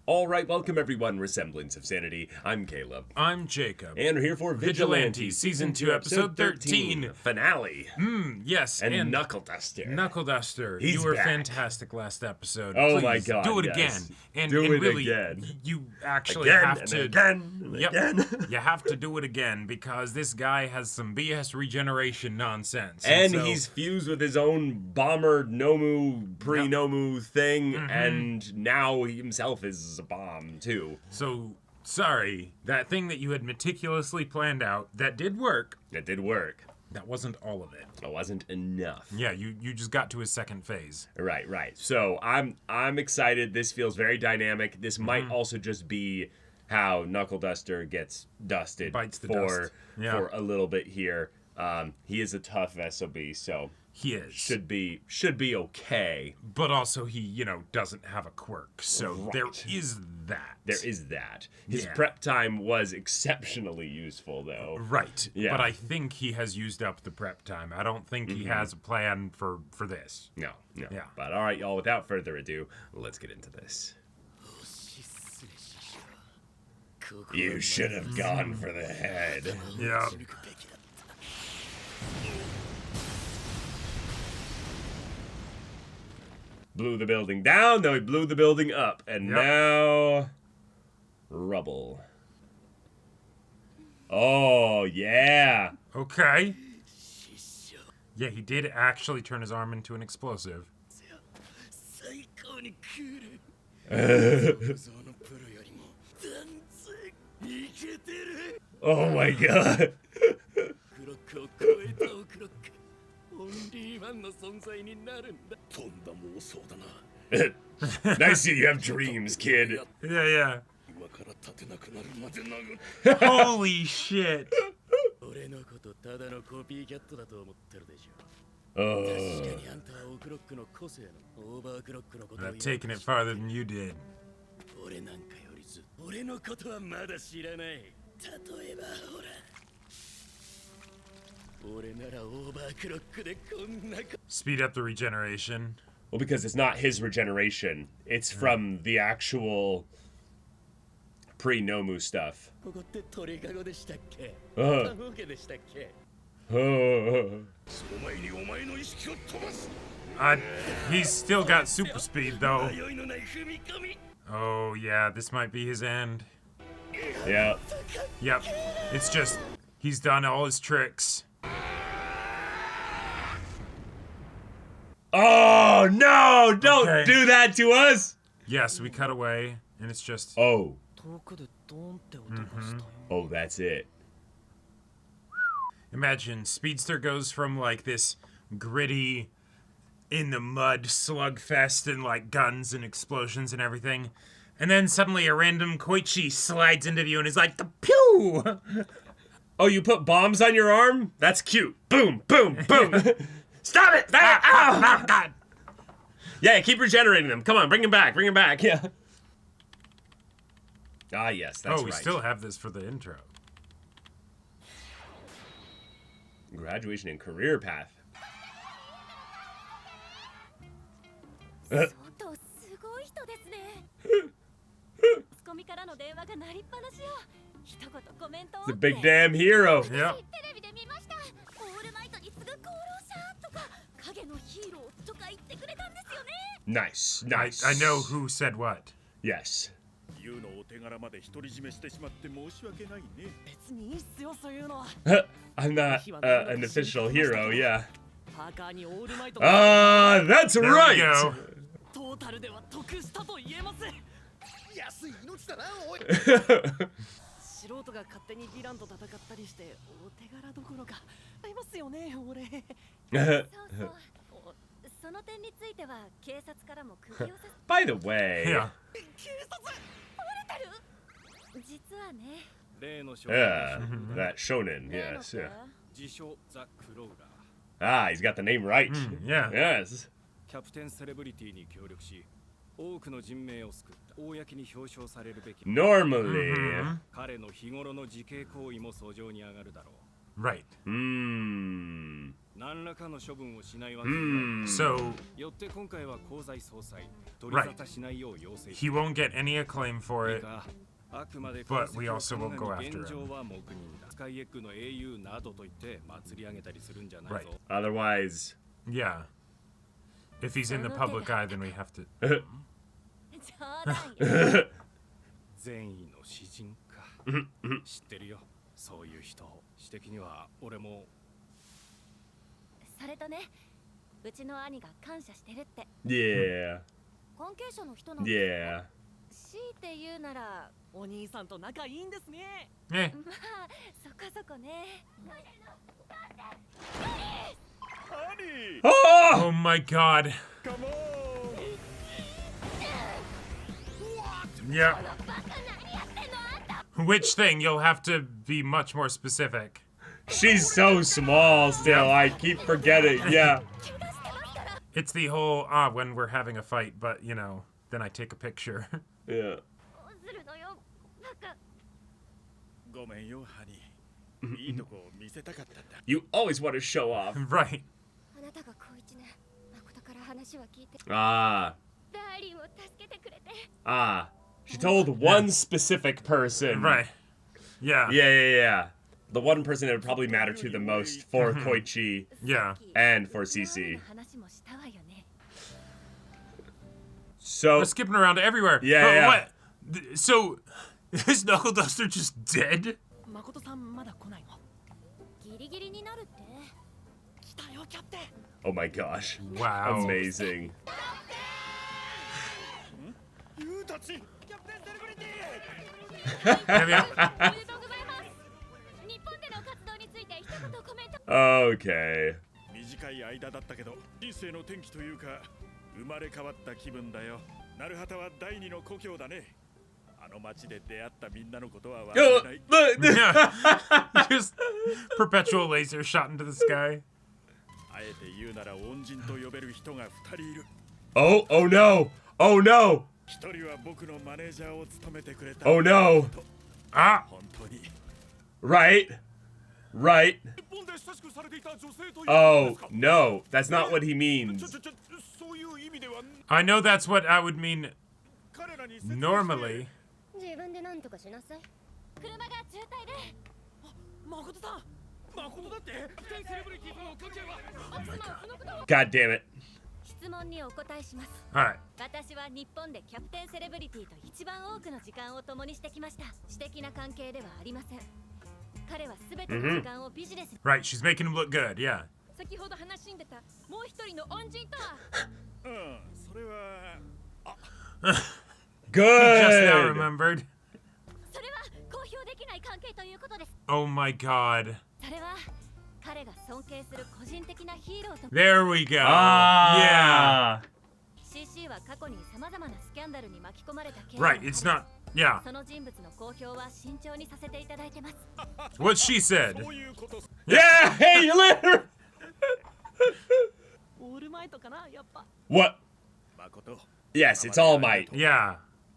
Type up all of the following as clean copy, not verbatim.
Alright, welcome everyone, Semblance of Sanity. I'm Caleb. I'm Jacob. And we're here for Vigilantes, Season 2, Episode 13. Finale. Yes, and Knuckle Duster. Knuckle Duster, He's you were back. Fantastic last episode. Oh Please, my god, do it yes. again. And Do it really, again. You actually Again have and to... again and again. You have to do it again, because this guy has some BS regeneration nonsense. And so, he's fused with his own bomber Nomu, pre-Nomu thing, and now he himself is a bomb, too. So, sorry, that thing that you had meticulously planned out, that did work. It did work. That wasn't all of it. It wasn't enough. Yeah, you just got to his second phase. Right. So I'm excited. This feels very dynamic. This might also just be how Knuckle Duster gets dusted Bites the for dust. for a little bit here. He is a tough SOB, so He is. should be okay. But also he, doesn't have a quirk. So Right. there is that. There is that. His Yeah. prep time was exceptionally useful, though. Right. Yeah. But I think he has used up the prep time. I don't think he has a plan for this. No. Yeah. But all right, y'all. Without further ado, let's get into this. You should have gone for the head. Yeah. Blew the building down, then we blew the building up, and now rubble. Oh, yeah. Okay. Yeah, he did actually turn his arm into an explosive. Oh my god. Nice you have dreams, kid. Yeah. Holy shit. I've taken it farther than you did. Speed up the regeneration. Well, because it's not his regeneration. It's from the actual pre-Nomu stuff. He's still got super speed, though. Oh, yeah, this might be his end. Yeah. Yep. It's just, he's done all his tricks. Oh, no! Don't do that to us! Yes, we cut away, and it's just... Oh. Oh, that's it. Imagine, Speedster goes from, like, this gritty, in-the-mud slugfest and, like, guns and explosions and everything, and then suddenly a random Koichi slides into view and is like, pew! Oh, you put bombs on your arm? That's cute. Boom, boom, boom. Stop it! God! Yeah, keep regenerating them. Come on, bring him back, yeah. Ah, yes, that's right. Oh, we still have this for the intro. Graduation and career path. The big damn hero. Yep. Nice. I know who said what. Yes. I'm not an official hero, yeah. That's There right! we go. By the way, Yeah. that shonen, yes, yeah. Ah, he's got the name right. Yeah. Yes. Normally. Right. So, right. He won't get any acclaim for it, but we also won't go after him. Right. Otherwise, yeah. If he's in the public eye, then we have to. 善意の詩人か知ってるよそういう人私的には俺もそれとねうちの兄が感謝してるって yeah. 関係者の人の Yeah. 強いて言うならお兄さんと仲いいんですね Eh. まあそこそこね Oh my god. Yeah. Which thing? You'll have to be much more specific. She's so small still. I keep forgetting. Yeah. It's the whole, when we're having a fight, but, you know, then I take a picture. Yeah. どうするのよバカごめんよハニーいいとこ見せたかったんだ You always want to show off. Right. あなたが高一ね誠から話は聞いて Ah. ダーリンを助けてくれて Ah. She told one specific person. Right. Yeah. Yeah, yeah, yeah. The one person that would probably matter to the most for Koichi Yeah. and for CC. 話もしたわよね So, We're skipping around everywhere. Yeah, But yeah. what? So, is Knuckle Duster just dead? 誠さんまだ来ないのギリギリになるって来たよキャプテン oh my gosh. Wow. Amazing. ユウたちキャプテンセレブリティ Yeah, yeah. おめでとうございます日本での活動について一言コメント Okay. 短い間だったけど人生の転機というか生まれ変わった気分だよ成畑は第二の故郷だねあの街で出会ったみんなのことは忘れない Yeah. Just perpetual laser shot into the sky. あえて言うなら恩人と呼べる人が2人いる Oh, oh no. Oh no. 一人は僕のマネージャーを務めてくれた Oh no. Ah. 本当に Right. Right. 日本で親しくされていた女性ということで Oh すか no. That's not what he means. そういう意味では I know that's what I would mean 彼らに説明して normally. 自分で何とかしなさい車が渋滞で誠さん誠だってキャプテンセレブリティとの関係は God damn it. 質問にお答えします Alright. 私は日本でキャプテンセレブリティと一番多くの時間を共にしてきました私的な関係ではありません彼は全ての時間をビジネスに Right, she's making him look good, yeah. 先ほど話しんでたもう一人の恩人とはうんそれは Just now Good. remembered. それは公表できない関係ということです Oh my god. それは彼が尊敬する個人的なヒーローと There we go. Ah. CC は過去に様々なスキャンダルに巻き込まれた経緯 Yeah. Right, it's not. Yeah. その人物の公表は慎重にさせていただいてます What she said. そういうこと Yeah. Hey, you later. オールマイトかなやっぱ What? 誠 Yes, it's All Might. Yeah.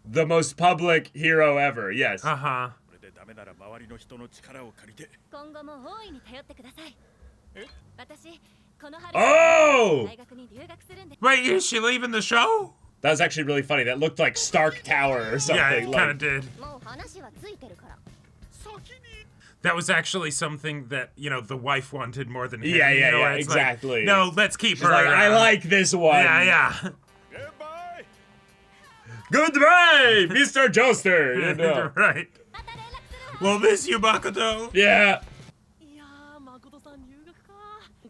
The most public hero ever. Yes. Uh huh. これでダメなら周りの人の力を借りて今後も大いに頼ってください私この春 Oh! 大学に留学するんで Wait, is she leaving the show? That was actually really funny. That looked like Stark Tower or something. Yeah, it kind like, of did. もう話はついてるから That was actually something that, you know, the wife wanted more than him. Yeah, yeah, you know, yeah, it's like, exactly. no, let's keep she's her like, I around. like this one. Yeah, yeah. Goodbye! Goodbye, Mr. Joester. You know. Right. また連絡するわ We'll miss you, Makoto. Yeah. いやー誠さん留学か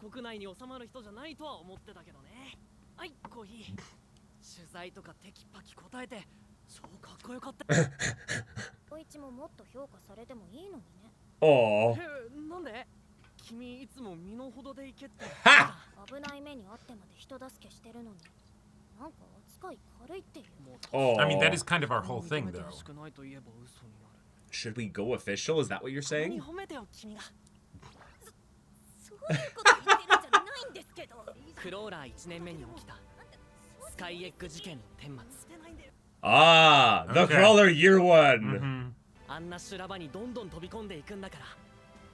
国内に収まる人じゃないとは思ってたけどねはいコーヒー取材とかテキパキ答えて超かっこよかったこいちももっと評価されてもいいのにね Oh. なんで君いつも身の程でいけって Ha! 危ない目にあってまで人助けしてるのになんか扱い軽いっていう Oh. I mean, that is kind of our whole thing, 認めて though. ほしくないと言えば嘘になる Should we go official? Is that what you're 人に saying? 褒めてよ君がそういうこと言ってるんじゃないんですけどクローラー1年目に起きたスカイエッグ事件の顛末 Ah, the Okay. Crawler Year One. Mhm. あんな修羅場にどんどん飛び込んでいくんだから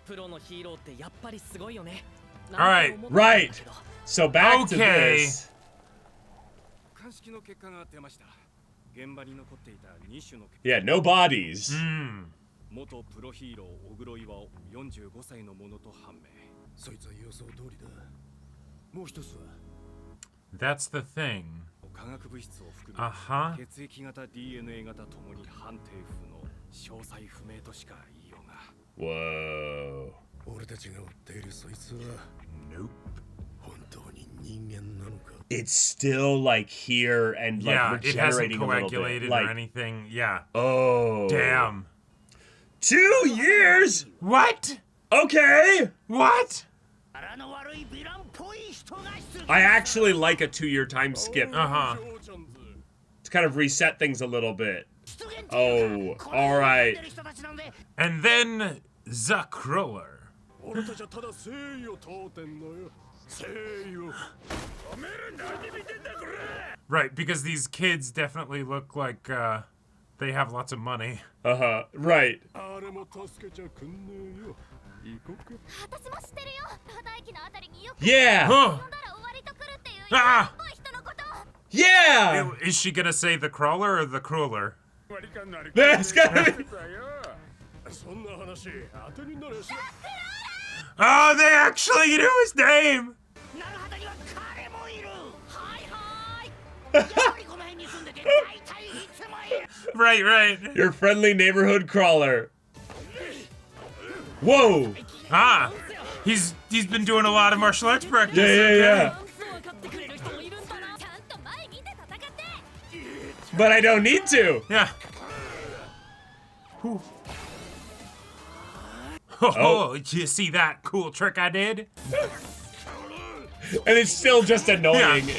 プロのヒーローってやっぱりすごいよね right. Right. So back to Okay. this. 鑑識の結果が出ました。現場に残っていた2種の Yeah, no bodies. 元プロヒーロー小黒岩を45歳のものと判明。そいつは予想通りだ。もう一つは That's the thing. 化学物質を含Uh-huh. む血液型 DNA 型ともに判定不能、詳細不明としか言いようが。 Whoa. 俺たちが追っているそいつは Nope. 本当に人間なのか。 It's still like here and like Yeah, it hasn't regenerating a little bit. coagulated Like, or anything. Yeah. oh. Damn. 2 years? What? Okay. What? I actually like a 2-year time skip Uh-huh. to kind of reset things a little bit. Oh, all right. And then the crawler. 俺たちはただ誠意を問うてんのよ。誠意を。 Right, because these kids definitely look like they have lots of money. Uh-huh. Right. あれも助けちゃくんねえよ。行こうか。私も知ってるよ。大気のあたりによく Yeah. Oh, 飛んだら終わりとくるっていうやばい人のこと。 Yeah. is she gonna say the crawler or the crawler? That's gotta be. そんな話当てになるし。 Oh, they actually knew his name. なるはたには彼もいる。はいはい。やっぱりこの辺に住んでて大体いつもいる。 Right, right. Your friendly neighborhood crawler. Whoa. Ah, he's been doing a lot of martial arts practice. Yeah, yeah, yeah. 分かってくれる人もいるんだな。ちゃんと前見て戦って。 But I don't need to. Yeah. Whew. Oh, did you see that cool trick I did? And it's still just annoying.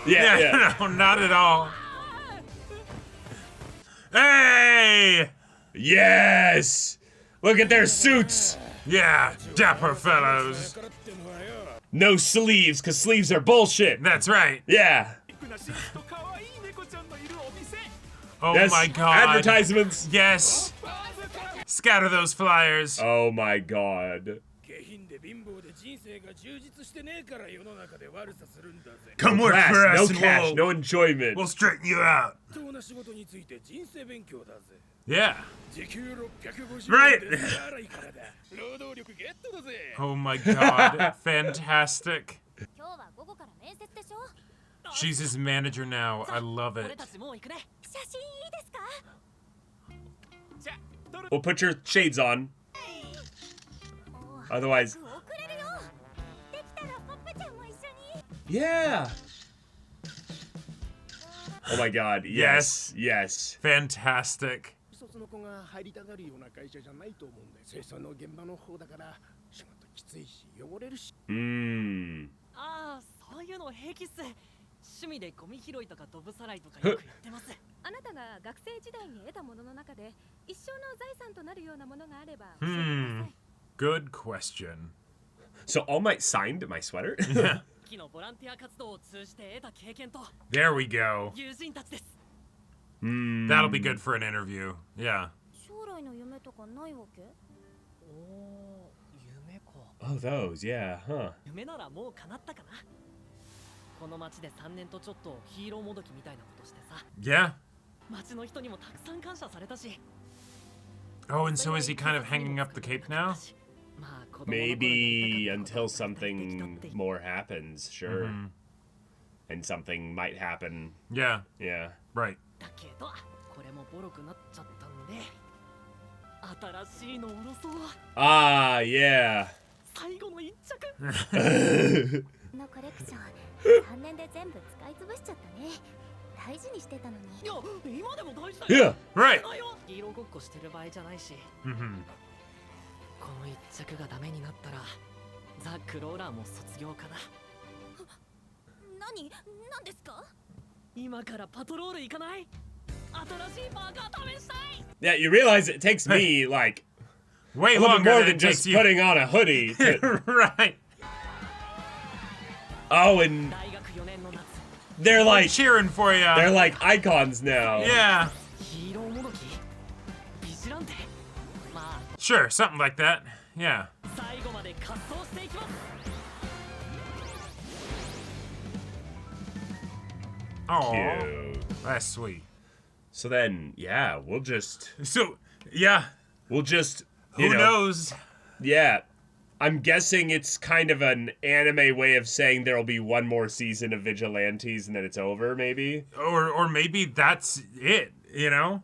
Yeah, yeah. No, not at all. Hey! Yes. Look at their suits. Yeah, dapper fellows. No sleeves, because sleeves are bullshit. That's right. Yeah. なシーツと可愛い猫ちゃんのいるお店。 Oh Yes. my god. Advertisements. Yes. Scatter those flyers. Oh my god. 下品で貧乏で人生が充実してねえから世の中で悪さするんだぜ。 Come work Class, for no us and cash, no we'll enjoyment. straighten you out. 不当な仕事について人生勉強だぜ。 Yeah. 時給650 Right. 円で手洗いからだ。労働力ゲットだぜ。 Oh my god. Fantastic. 今日は午後から面接でしょ。 She's his manager now. I love 俺 it. たちもう行くね。写真いいですか。 Well, put your shades on. Otherwise, 遅れるよ。できたらポップちゃんも一緒に。 yeah. Oh my god. Yes. Yes. Fantastic. 一つの子が入りたがるような会社じゃないと思うんで、清掃の現場の方だから仕事きついし汚れるし。 Mmm. ああ、そういうの平気っす。趣味でゴミ拾いとかドブさらいとかよく言ってます。あなたが学生時代に得たものの中で一生の財産となるようなものがあれば教えてください。 Good question. So All Might signed my sweater? 木のボランティア活動を通じて得た経験と There we go. 友人たちです。 That'll be good for an interview. Yeah. 将来の夢とかないわけ？おお、夢か。 Oh, those. Yeah. Huh. 夢ならもう叶ったかな。この街で3年とちょっとヒーローもどきみたいなことしてさ、 Yeah. 街の人にもたくさん感謝されたし。 Oh, and so is he kind of hanging up the cape now? まあ子供の頃に Maybe やりたかった until ことができた something っていう more happens. Sure. And something might happen. Yeah. Yeah. Right. だけど、これもボロくなっちゃったんで、新しいのおろそう。 Ah, yeah. 最後の一着。のコレクション3年で全部使い潰しちゃったね。大事にしてたのに。いや、今でも大事だよ。 Yeah. Right. だよ。ヒーローごっこしてる場合じゃないし、 Mm-hmm. この一着がダメになったら、ザ・クローラーも卒業かな。何ですか？今からパトロール行かない？新しいパーカー試したい。 Yeah, you realize it takes me like Way a little bit longer more than than it just takes you. putting on a hoodie. to- Right. Oh, and 大学4年の夏、 they're I'm like cheering for you. they're like icons now. Yeah. ヒーローもどき、ビジランテ。まあ、Sure, something like that. Yeah. 最後まで滑走していきます Oh, Cute. that's sweet. So then, yeah, we'll just, So, yeah, you who know, knows? Yeah. I'm guessing it's kind of an anime way of saying there'll be one more season of Vigilantes and then it's over, maybe? Or maybe that's it, you know?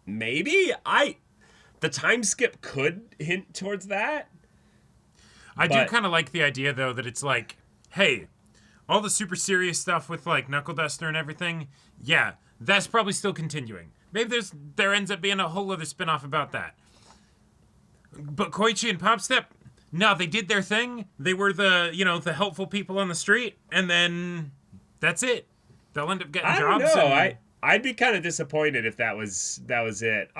Maybe? The time skip could hint towards that. I do But- kind of like the idea, though, that it's like, hey, all the super serious stuff with, like, Knuckle Duster and everything, yeah, that's probably still continuing. Maybe there ends up being a whole other spin-off about that. But Koichi and Popstep, no, they did their thing. They were the helpful people on the street, and then that's it. They'll end up getting I don't jobs. know. and- I'd be kind of disappointed if that was it.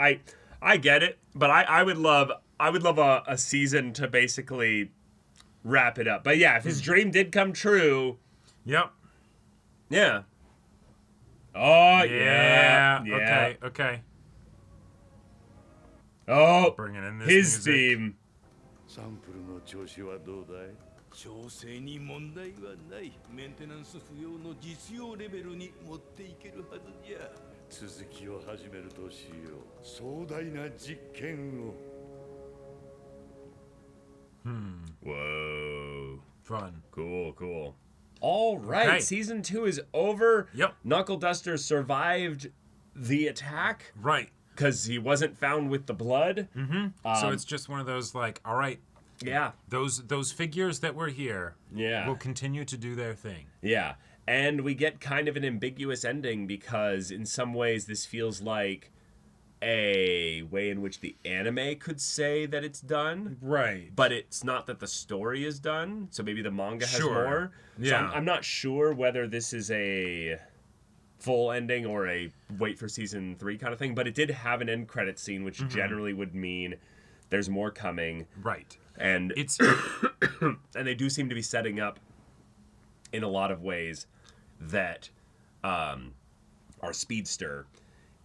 I get it, but I would love a season to basically wrap it up. But yeah, if his dream did come true, Yep. yeah. Oh Yeah. yeah. Okay. Oh, Bringing in this his music. theme. サンプルの調子はどうだい調整に問題はないメンテナンス不要の実用レベルに持っていけるはずじゃ続きを始めるとしよう壮大な実験を Whoa. Fun. Cool. All right, Okay. season 2 is over. Yep. Knuckle Duster survived the attack Right. because he wasn't found with the blood. So it's just one of those like, all right, Yeah. those figures that were here Yeah. will continue to do their thing. Yeah. And we get kind of an ambiguous ending because in some ways this feels like a way in which the anime could say that it's done. Right. But it's not that the story is done, so maybe the manga has Sure. more. So Yeah. I'm not sure whether this is a full ending or a wait for season 3 kind of thing, but it did have an end credit scene, which generally would mean there's more coming. Right. And It's and they do seem to be setting up in a lot of ways that our speedster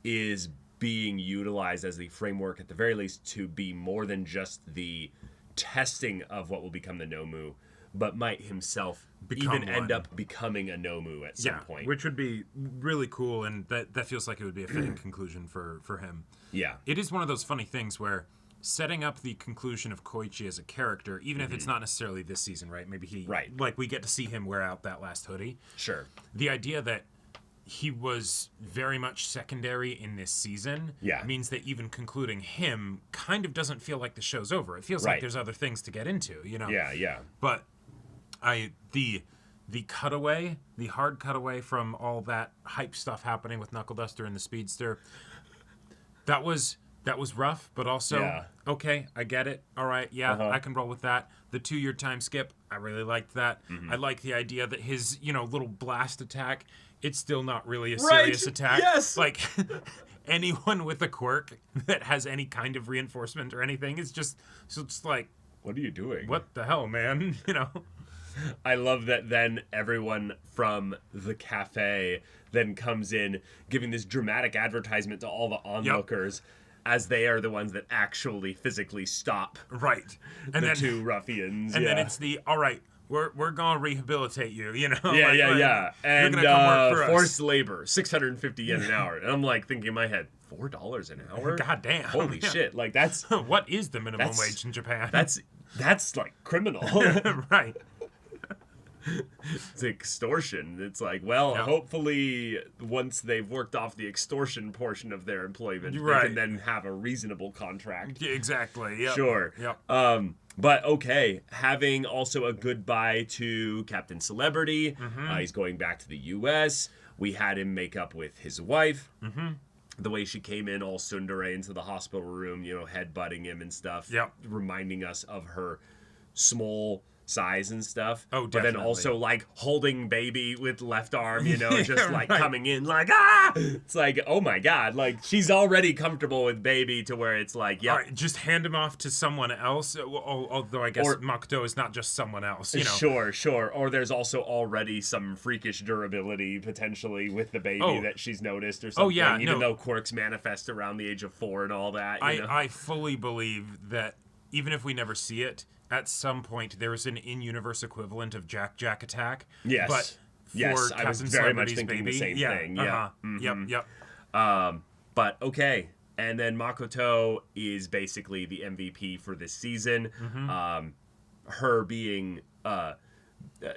is being utilized as the framework at the very least to be more than just the testing of what will become the Nomu, but might himself Become even end one. up becoming a Nomu at some point. which would be really cool, and that feels like it would be a fitting conclusion for him. Yeah. It is one of those funny things where setting up the conclusion of Koichi as a character, even if it's not necessarily this season, right? Maybe like we get to see him wear out that last hoodie. Sure. The idea that he was very much secondary in this season means that even concluding him kind of doesn't feel like the show's over. It feels like Right. there's other things to get into, you know? Yeah. But the cutaway, the hard cutaway from all that hype stuff happening with Knuckle Duster and the Speedster, that was rough, but also Yeah. okay, I get it. All right, yeah, Uh-huh. I can roll with that. The 2-year time skip, I really liked that. I like the idea that his, little blast attack, it's still not really a serious attack. Yes! Like anyone with a quirk that has any kind of reinforcement or anything is just like, What are you doing? what the hell, man? I love that then everyone from the cafe then comes in giving this dramatic advertisement to all the onlookers as they are the ones that actually physically stop Right. the two ruffians. And then it's the, all right, we're gonna rehabilitate you, Yeah. You're And gonna come work for us. forced labor, 650 yen an hour. And I'm like thinking in my head, $4 an hour? God damn. Holy Yeah. shit. Like that's What is the minimum That's- wage in Japan? that's like criminal. right. It's extortion. It's like, well, Yeah. hopefully once they've worked off the extortion portion of their employment, they Right. can then have a reasonable contract. Yeah, exactly. Yep. Sure. Yep. But okay, having also a goodbye to Captain Celebrity. Mm-hmm. He's going back to the U.S. We had him make up with his wife. Mm-hmm. The way she came in all tsundere into the hospital room, head butting him and stuff. Yep. Reminding us of her small size and stuff. Oh, But then definitely. also like holding baby with left arm, you know, just like right. coming in like It's like, oh my god, like she's already comfortable with baby to where it's like, yeah, All right, just hand him off to someone else. Although I guess Makoto is not just someone else. You know. Sure. Or there's also already some freakish durability potentially with the baby that she's noticed or something. yeah, even no. though quirks manifest around the age of 4 and all that. You know? I fully believe that even if we never see it, at some point there is an in-universe equivalent of Jack Attack. Yes. But for Yes, I was Captain very much Celebrity's thinking the baby. same thing. Yeah. Mm-hmm. Yep. But okay. And then Makoto is basically the MVP for this season. Her being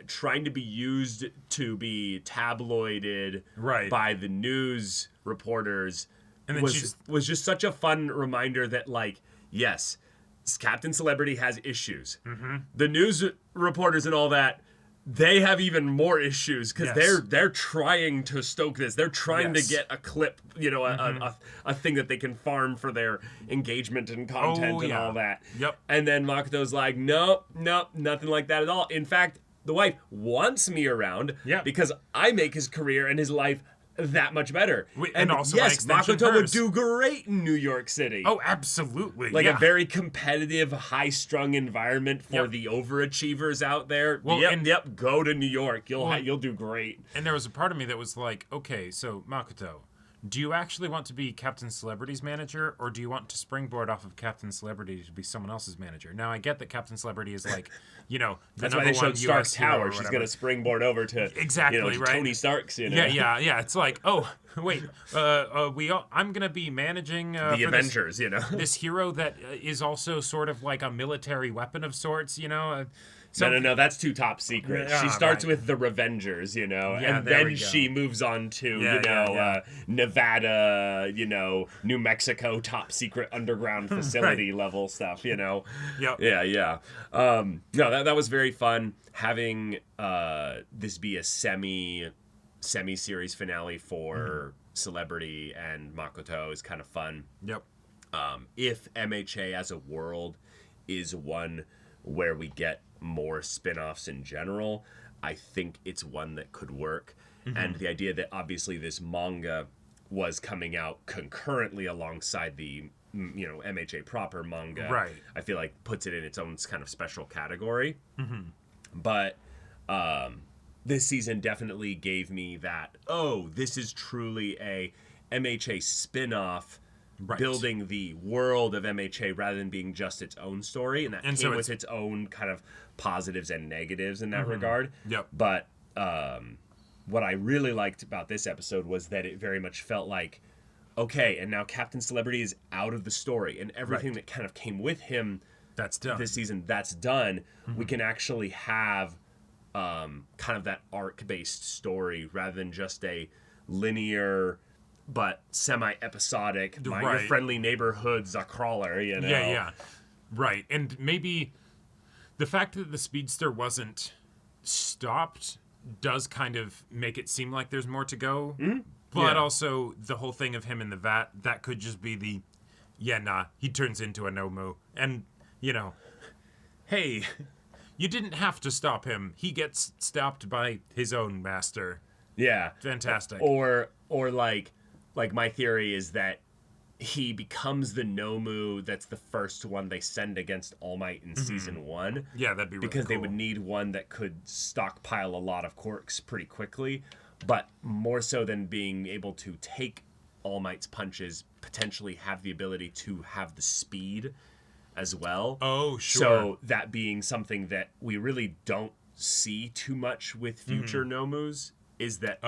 trying to be used to be tabloided Right. by the news reporters And then was just such a fun reminder that, like, yes, Captain Celebrity has issues. The news reporters and all that, they have even more issues because Yes. they're trying to stoke this. They're trying Yes. to get a clip, you know, a thing that they can farm for their engagement and content and yeah. all that. Yep. And then Makoto's like, nope, nothing like that at all. In fact, the wife wants me around Yeah. because I make his career and his life that much better. And also, by yes, extension, Makoto would hers. do great in New York City. Oh, absolutely. Like yeah. a very competitive, high-strung environment for Yep. the overachievers out there. Well, Yep, go to New York. You'll do great. And there was a part of me that was like, okay, so Makoto, do you actually want to be Captain Celebrity's manager, or do you want to springboard off of Captain Celebrity to be someone else's manager? Now, I get that Captain Celebrity is like, you know, the That's why number they one showed Stark US hero or Tower. She's whatever. going to springboard over to Exactly, to right? Tony Stark's. You know? Yeah. It's like, oh, wait, I'm gonna be managing The for Avengers. You know. this hero that is also sort of like a military weapon of sorts. You know. No, that's too top secret. Yeah, She starts right. with the Revengers, you know, Yeah, and there we then go. she moves on to, Yeah. Nevada, New Mexico top secret underground facility level stuff, you know. Yep. Yeah. No, that was very fun having this be a semi-series finale for Celebrity and Makoto is kind of fun. Yep. If MHA as a world is one where we get more spin-offs in general, I think it's one that could work. And the idea that obviously this manga was coming out concurrently alongside the MHA proper manga, Right. I feel like puts it in its own kind of special category. But this season definitely gave me that, this is truly a MHA spin-off, Right. building the world of MHA rather than being just its own story, and that And came so with its own kind of positives and negatives in that regard. Yep. But what I really liked about this episode was that it very much felt like, okay, and now Captain Celebrity is out of the story, and everything that kind of came with him That's done. this season, that's done. We can actually have kind of that arc-based story rather than just a linear but semi-episodic, your Right. friendly neighborhood's a crawler, you know? Yeah. Right. And maybe the fact that the Speedster wasn't stopped does kind of make it seem like there's more to go. But Yeah. also the whole thing of him in the vat, that could just be he turns into a Nomu. And, hey, you didn't have to stop him. He gets stopped by his own master. Yeah. Fantastic. Or like my theory is that he becomes the Nomu that's the first one they send against All Might in season 1. Yeah, that'd be really Because they cool. would need one that could stockpile a lot of quirks pretty quickly, but more so than being able to take All Might's punches, potentially have the ability to have the speed as well. Oh, sure. So that being something that we really don't see too much with future Nomus is that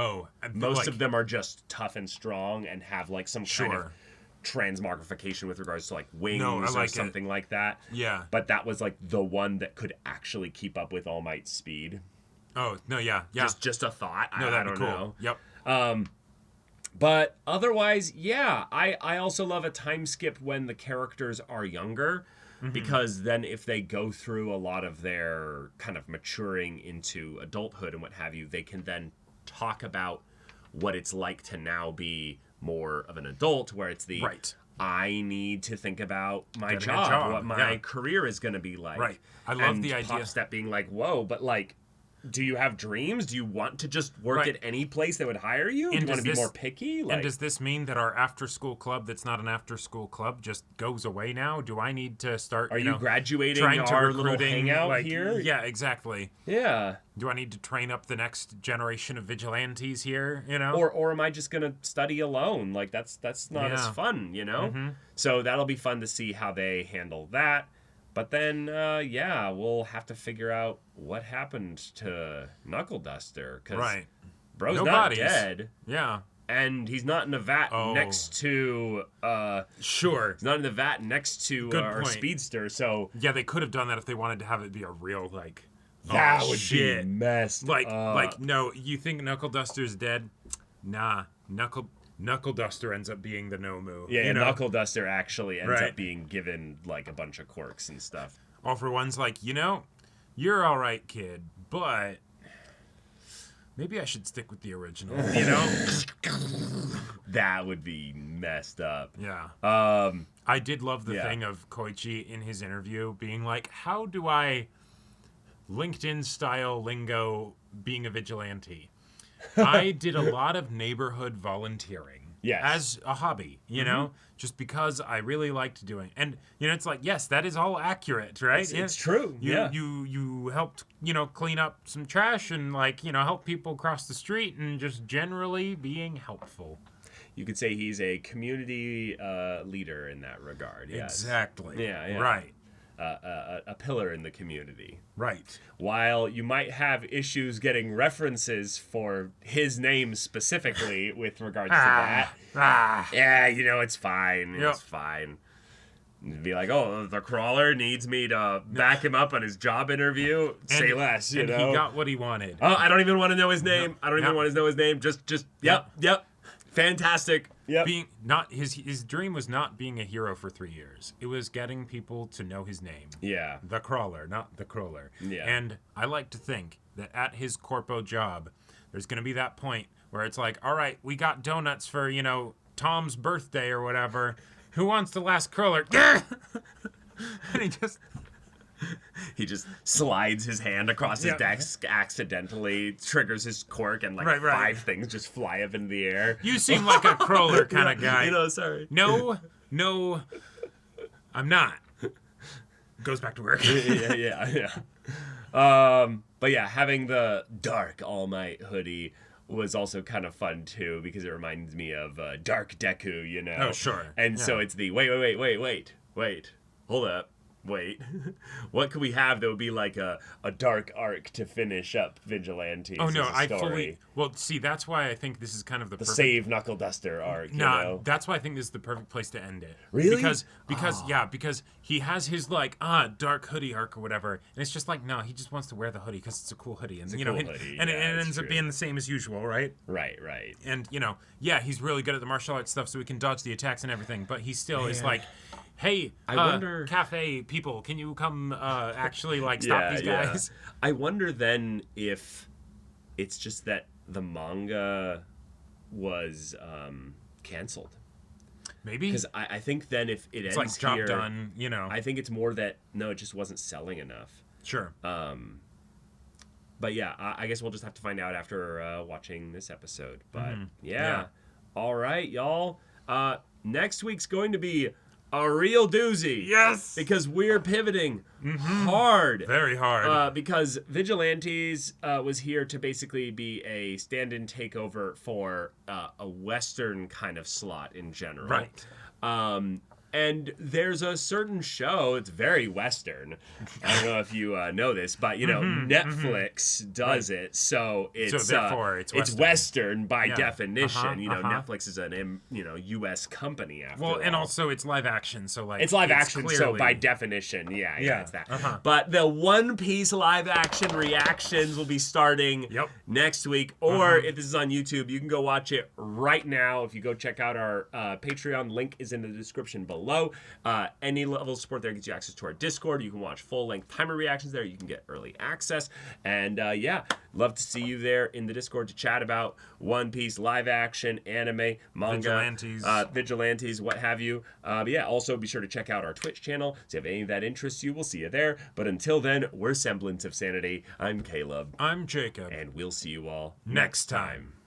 most of them are just tough and strong and have like some kind of transmogrification with regards to like wings or something like that. Yeah. But that was like the one that could actually keep up with All Might's speed. Oh, no, yeah. Just a thought. No, I that'd don't be cool. know. Yep. But otherwise, yeah, I also love a time skip when the characters are younger, because then if they go through a lot of their kind of maturing into adulthood and what have you, they can then talk about what it's like to now be more of an adult, where it's the Right. I need to think about my Getting a job, job, what my yeah. career is going to be like. Right. I love and the idea. Pop Step being like, whoa, but like, do you have dreams? Do you want to just work Right. at any place that would hire you? And Do you want does to be this- more picky? Like, And does this mean that our after-school club that's not an after-school club just goes away now? Do I need to start, are you graduating trying to our little recruiting, hangout like, here? Yeah, exactly. Yeah. Do I need to train up the next generation of vigilantes here, Or am I just gonna study alone? Like that's not as Yeah. fun, So that'll be fun to see how they handle that. But then, we'll have to figure out what happened to Knuckle Duster, because Right. bro's No not bodies. dead, Yeah. and he's not in a vat Oh. next to Sure. he's not in the vat next to Good our point. speedster. So Yeah, they could have done that if they wanted to have it be a real, like... that oh, would shit. be messed up. No, you think Knuckle Duster's dead? Nah, Knuckle Duster ends up being the Nomu. Yeah, Knuckle Duster actually ends Right. up being given like a bunch of quirks and stuff. All for One's like, you're all right, kid, but maybe I should stick with the original, That would be messed up. Yeah. Um, I did love the Yeah. thing of Koichi in his interview being like, how do I LinkedIn style lingo being a vigilante? I did a lot of neighborhood volunteering. Yes. As a hobby, just because I really liked doing. And it's like, yes, that is all accurate, right? It's true. You helped, clean up some trash and help people cross the street and just generally being helpful. You could say he's a community leader in that regard. Yes. Exactly. Yeah. Right. A pillar in the community. Right. While you might have issues getting references for his name specifically with regards to that, yeah, it's fine. Yep. It's fine. You'd be like, oh, the crawler needs me to back him up on his job interview. Say less, and he got what he wanted. Oh, I don't even want to know his name. I don't even Yep. want to know his name. Just yep. Fantastic. Yep. Being not his dream was not being a hero for 3 years. It was getting people to know his name. Yeah. The crawler, not the crawler. Yeah. And I like to think that at his corpo job, there's going to be that point where it's like, all right, we got donuts for, Tom's birthday or whatever. Who wants the last crawler? And he just slides his hand across his desk accidentally, triggers his quirk, and Right. 5 things just fly up into the air. You seem like a crawler kind of guy. Sorry. No, I'm not. Goes back to work. yeah. But yeah, having the dark All Might hoodie was also kind of fun too, because it reminds me of Dark Deku, Oh, sure. And so it's the wait, hold up. Wait, what could we have that would be like a dark arc to finish up Vigilantes? Oh no, as a I story? fully. Well, see, that's why I think this is kind of the perfect. Save Knuckle Duster arc. Nah, that's why I think this is the perfect place to end it. Really? Because he has his dark hoodie arc or whatever, and it's just like, no, he just wants to wear the hoodie because it's a cool hoodie, and a and cool it hoodie. and Yeah, it that's ends up true. being the same as usual, right? Right. And he's really good at the martial arts stuff, so he can dodge the attacks and everything, but he still is like, hey, I wonder- cafe people, can you come actually stop these guys? I wonder then if it's just that the manga was canceled. Maybe Because I think then if it it's ends like job here, done, I think it's more that no, it just wasn't selling enough. Sure. But yeah, I guess we'll just have to find out after watching this episode. But Yeah. All right, y'all. Next week's going to be a real doozy. Yes! Because we're pivoting hard. Very hard. Because Vigilantes was here to basically be a stand-in takeover for a Western kind of slot in general. Right. And there's a certain show, it's very Western. I don't know if you know this, but, Netflix does it. So it's therefore it's Western by Yeah. definition. Uh-huh. Netflix is an U.S. company after all. Well, and also it's live action, so like It's live action, so clearly- by definition, yeah, Yeah, it's that. uh-huh. But the One Piece live action reactions will be starting Yep. next week, or if this is on YouTube, you can go watch it right now. If you go check out our Patreon, link is in the description below. below. Any level of support there gets you access to our Discord. You can watch full-length timer reactions there. You can get early access. And yeah, love to see you there in the Discord to chat about One Piece, live action, anime, manga, Vigilantes, what have you. But yeah, also be sure to check out our Twitch channel. So if any of that interests you, we'll see you there. But until then, we're Semblance of Sanity. I'm Caleb. I'm Jacob. And we'll see you all Next time.